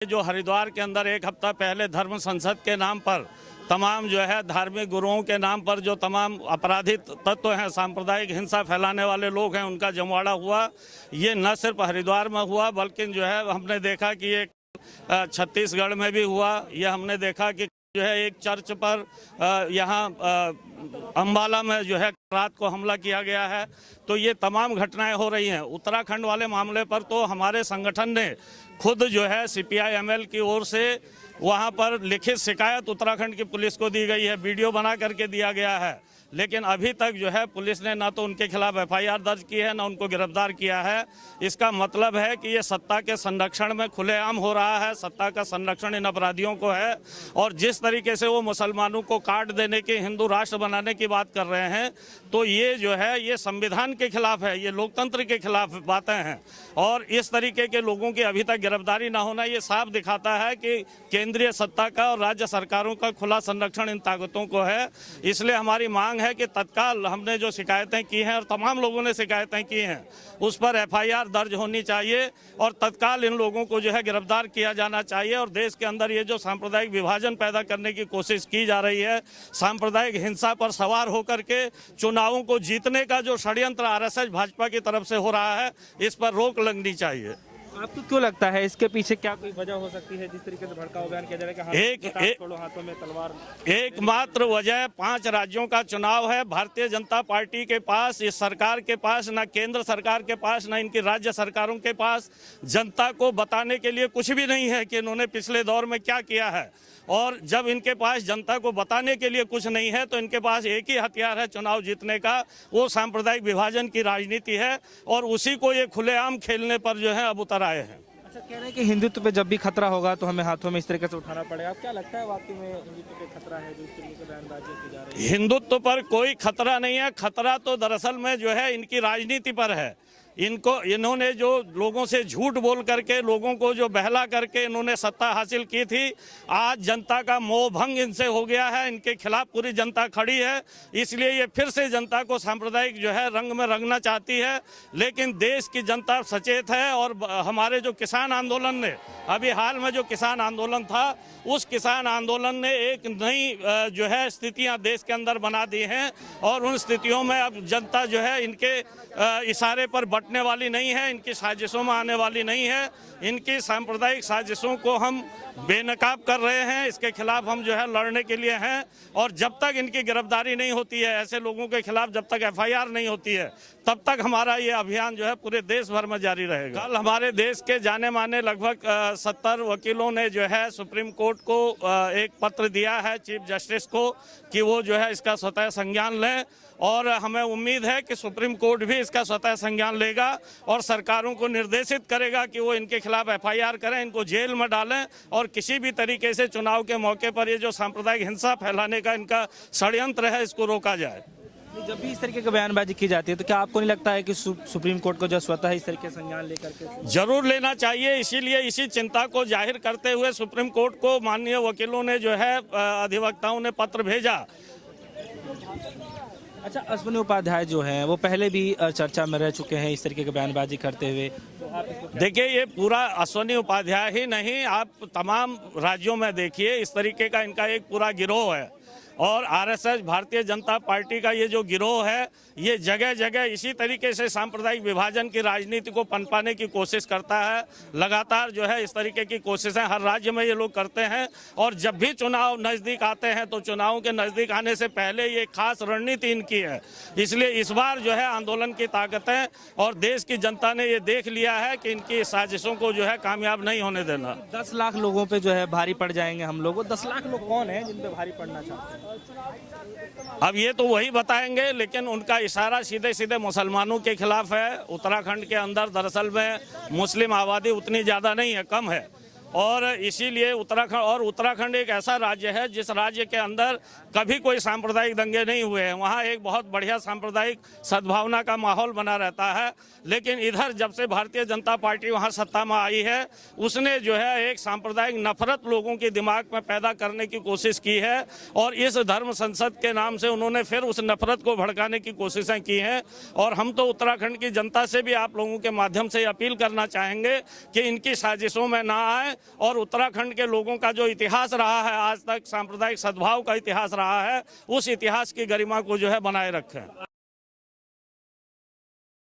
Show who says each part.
Speaker 1: जो हरिद्वार के अंदर एक हफ्ता पहले धर्म संसद के नाम पर तमाम जो है धार्मिक गुरुओं के नाम पर जो तमाम आपराधिक तत्व हैं, सांप्रदायिक हिंसा फैलाने वाले लोग हैं, उनका जमवाड़ा हुआ। ये न सिर्फ हरिद्वार में हुआ बल्कि जो है हमने देखा कि ये छत्तीसगढ़ में भी हुआ। ये हमने देखा कि जो है एक चर्च पर यहाँ अम्बाला में जो है रात को हमला किया गया है। तो ये तमाम घटनाएं हो रही हैं। उत्तराखंड वाले मामले पर तो हमारे संगठन ने खुद जो है CPI-ML की ओर से वहाँ पर लिखित शिकायत उत्तराखंड की पुलिस को दी गई है, वीडियो बना करके दिया गया है। लेकिन अभी तक जो है पुलिस ने ना तो उनके खिलाफ FIR दर्ज की है, ना उनको गिरफ्तार किया है। इसका मतलब है कि ये सत्ता के संरक्षण में खुलेआम हो रहा है। सत्ता का संरक्षण इन अपराधियों को है। और जिस तरीके से वो मुसलमानों को काट देने की, हिंदू राष्ट्र बनाने की बात कर रहे हैं, तो ये जो है ये संविधान के खिलाफ है, ये लोकतंत्र के खिलाफ बातें हैं। और इस तरीके के लोगों की अभी तक गिरफ्तारी ना होना ये साफ दिखाता है कि केंद्रीय सत्ता का और राज्य सरकारों का खुला संरक्षण इन ताकतों को है। इसलिए हमारी मांग है कि तत्काल हमने जो शिकायतें की हैं और तमाम लोगों ने शिकायतें की हैं उस पर FIR दर्ज होनी चाहिए और तत्काल इन लोगों को जो है गिरफ्तार किया जाना चाहिए। और देश के अंदर ये जो सांप्रदायिक विभाजन पैदा करने की कोशिश की जा रही है, सांप्रदायिक हिंसा पर सवार होकर के चुनावों को जीतने का जो षड्यंत्र RSS भाजपा की तरफ से हो रहा है, इस पर रोक लगनी चाहिए।
Speaker 2: आपको क्यों लगता है इसके पीछे क्या कोई वजह हो सकती है जिस तरीके से भड़काऊ बयान किया जा रहा है कि हाथों में तलवार?
Speaker 1: एकमात्र वजह 5 राज्यों का चुनाव है। भारतीय जनता पार्टी के पास, इस सरकार के पास, ना केंद्र सरकार के पास, ना इनकी राज्य सरकारों के पास जनता को बताने के लिए कुछ भी नहीं है कि इन्होंने पिछले दौर में क्या किया है। और जब इनके पास जनता को बताने के लिए कुछ नहीं है तो इनके पास एक ही हथियार है चुनाव जीतने का, वो सांप्रदायिक विभाजन की राजनीति है। और उसी को ये खुलेआम खेलने पर जो है अब उतर आए हैं।
Speaker 2: अच्छा, कह रहे हैं कि हिंदुत्व पे जब भी खतरा होगा तो हमें हाथों में इस तरीके से उठाना पड़ेगा। क्या लगता है वाकई में हिंदुत्व पे खतरा है जो इस तरीके से बयानबाजी की जा रही है?
Speaker 1: हिंदुत्व पर कोई खतरा नहीं है। खतरा तो दरअसल में जो है इनकी राजनीति पर है। इन्होंने जो लोगों से झूठ बोल करके, लोगों को जो बहला करके इन्होंने सत्ता हासिल की थी, आज जनता का मोह भंग इनसे हो गया है। इनके खिलाफ पूरी जनता खड़ी है। इसलिए ये फिर से जनता को सांप्रदायिक जो है रंग में रंगना चाहती है। लेकिन देश की जनता सचेत है। और हमारे जो किसान आंदोलन ने, अभी हाल में जो किसान आंदोलन था, उस किसान आंदोलन ने एक नई जो है स्थितियां देश के अंदर बना दी हैं। और उन स्थितियों में अब जनता जो है इनके इशारे पर बटने वाली नहीं है, इनकी साजिशों में आने वाली नहीं है। इनकी सांप्रदायिक साजिशों को हम बेनकाब कर रहे हैं। इसके खिलाफ हम जो है लड़ने के लिए हैं। और जब तक इनकी गिरफ्तारी नहीं होती है, ऐसे लोगों के खिलाफ जब तक FIR नहीं होती है, तब तक हमारा ये अभियान जो है पूरे देश भर में जारी रहेगा। कल हमारे देश के जाने माने लगभग 70 वकीलों ने जो है सुप्रीम कोर्ट को एक पत्र दिया है, चीफ जस्टिस को, कि वो जो है इसका स्वतः संज्ञान लें। और हमें उम्मीद है कि सुप्रीम कोर्ट भी इसका स्वतः संज्ञान लेगा और सरकारों को निर्देशित करेगा कि वो इनके खिलाफ FIR करें, इनको जेल में डालें। और किसी भी तरीके से चुनाव के मौके पर ये जो सांप्रदायिक हिंसा फैलाने का इनका षड्यंत्र है, इसको रोका जाए।
Speaker 2: जब भी इस तरीके की बयानबाजी की जाती है तो क्या आपको नहीं लगता है कि सुप्रीम कोर्ट को जो स्वतः इस तरीके संज्ञान लेकर के
Speaker 1: जरूर लेना चाहिए? इसीलिए इसी चिंता को जाहिर करते हुए सुप्रीम कोर्ट को माननीय वकीलों ने जो है अधिवक्ताओं ने पत्र भेजा।
Speaker 2: अच्छा, अश्विनी उपाध्याय जो हैं वो पहले भी चर्चा में रह चुके हैं इस तरीके की बयानबाजी करते हुए।
Speaker 1: देखिए, ये पूरा अश्विनी उपाध्याय ही नहीं, आप तमाम राज्यों में देखिए, इस तरीके का इनका एक पूरा गिरोह है। और RSS भारतीय जनता पार्टी का ये जो गिरोह है, ये जगह जगह इसी तरीके से सांप्रदायिक विभाजन की राजनीति को पनपाने की कोशिश करता है। लगातार जो है इस तरीके की कोशिशें हर राज्य में ये लोग करते हैं। और जब भी चुनाव नज़दीक आते हैं तो चुनावों के नज़दीक आने से पहले ये खास रणनीति इनकी है। इसलिए इस बार जो है आंदोलन की ताकतें और देश की जनता ने ये देख लिया है कि इनकी साजिशों को जो है कामयाब नहीं होने देना।
Speaker 2: 10 लाख लोगों पे जो है भारी पड़ जाएंगे हम लोग। 10 लाख लोग कौन है जिन पे भारी पड़ना चाहते हैं?
Speaker 1: अब ये तो वही बताएंगे, लेकिन उनका इशारा सीधे सीधे मुसलमानों के खिलाफ है। उत्तराखंड के अंदर दरअसल में मुस्लिम आबादी उतनी ज़्यादा नहीं है, कम है। और इसीलिए उत्तराखंड एक ऐसा राज्य है जिस राज्य के अंदर कभी कोई सांप्रदायिक दंगे नहीं हुए हैं। वहाँ एक बहुत बढ़िया सांप्रदायिक सद्भावना का माहौल बना रहता है। लेकिन इधर जब से भारतीय जनता पार्टी वहाँ सत्ता में आई है, उसने जो है एक सांप्रदायिक नफरत लोगों के दिमाग में पैदा करने की कोशिश की है। और इस धर्म संसद के नाम से उन्होंने फिर उस नफरत को भड़काने की कोशिशें की हैं। और हम तो उत्तराखंड की जनता से भी आप लोगों के माध्यम से अपील करना चाहेंगे कि इनकी साजिशों में ना आए और उत्तराखंड के लोगों का जो इतिहास रहा है, आज तक सांप्रदायिक सद्भाव का इतिहास रहा है, उस इतिहास की गरिमा को जो है बनाए रखें।